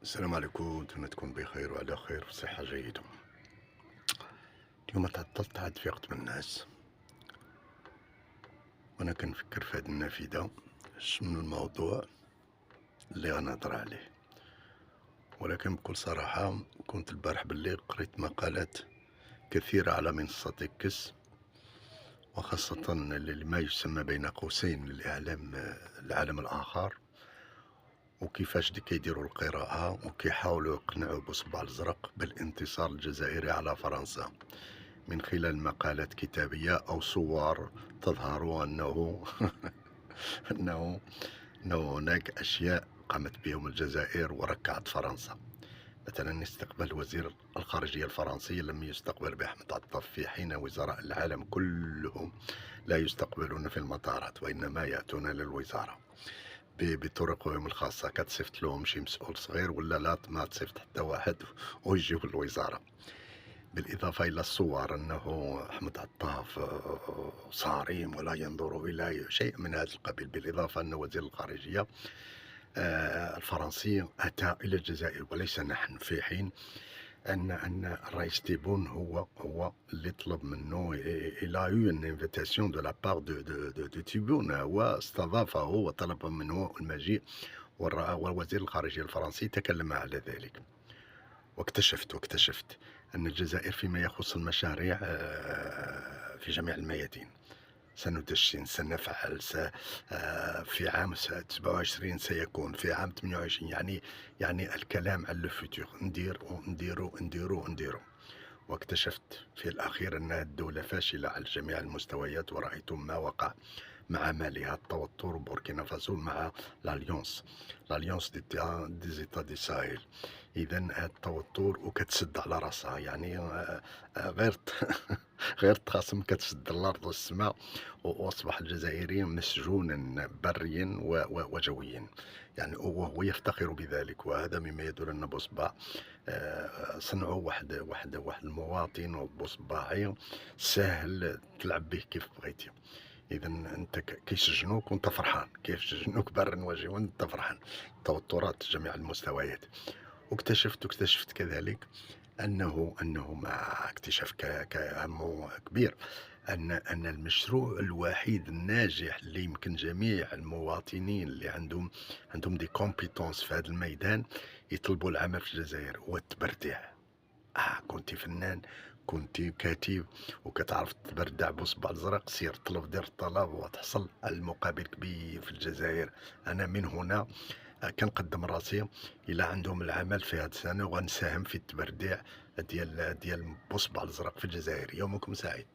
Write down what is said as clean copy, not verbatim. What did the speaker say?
السلام عليكم، نتمنى تكون بخير وعلى خير وصحة جيدة. اليوم تعطلت عاد فيقت من النعاس وأنا كنفكر في هاد النافذة. شنو الموضوع اللي غنهضر عليه؟ ولكن بكل صراحة كنت البارح بالليل قريت مقالات كثيرة على منصة إكس، وخاصة لما يسمى بين قوسين العالم الآخر، وكيفاش كيديروا القراءة وكيحاولوا يقنعوا بصبع الزرق بالانتصار الجزائري على فرنسا من خلال مقالات كتابية أو صور تظهر أنه أنه أنه هناك أشياء قامت بهم الجزائر وركعت فرنسا. مثلا استقبال وزير الخارجية الفرنسي لم يستقبل بأحمد عطاف، في حين وزراء العالم كلهم لا يستقبلون في المطارات وإنما يأتون للوزارة بطرقهم الخاصة، كتصيفط لهم شي مسؤول صغير ولا لا ما تصيفط حتى واحد ويجيو للوزارة. بالإضافة إلى الصور أنه أحمد عطاف صارم ولا ينظر إلى شيء من هذا القبيل، بالإضافة أن وزير الخارجية الفرنسي أتى إلى الجزائر وليس نحن، في حين أن الرئيس تيبون هو اللي طلب منه إلى une invitation de la part de تيبون، واستضافه وطلب منه المجيء، ووزير الخارجية الفرنسي تكلم على ذلك. واكتشفت أن الجزائر فيما يخص المشاريع في جميع الميادين سندشن، سنفعل، في عام 27 سيكون، في عام 28، يعني الكلام على الفوتور، نديرو. واكتشفت في الأخير أنها الدولة فاشلة على جميع المستويات، ورأيتم ما وقع مع مالها، التوتر، بوركينا فاسو مع l'Alliance des États du Sahel. إذا التوتر وكتسد على راسها، يعني غير غير تخاصم كتسد الأرض والسماء، وأصبح الجزائري مسجونا بريا وجويا، يعني وهو يفتخر بذلك، وهذا مما يدل أن بوصبع صنعوا واحد المواطن بصباعي ساهل تلعب به كيف بغيتي. اذا انت كيسجنوك وانت فرحان، كيسجنوك برا وجوا وانت فرحان، توترات جميع المستويات. واكتشفت كذلك انه مع اكتشاف كهمه كبير ان المشروع الوحيد الناجح اللي يمكن جميع المواطنين اللي عندهم دي كومبيتونس في هذا الميدان يطلبوا العمل في الجزائر هو التبردع. كنتي فنان، كنتي كاتب وكتعرف تبردع بصبع الزرق، سير طلب، دير الطلب وتحصل على المقابل كبير في الجزائر. انا من هنا كنقدم راسي الى عندهم العمل في هذه السنه، وغنساهم في التبردع ديال بصبع الزرق في الجزائر. يومكم سعيد.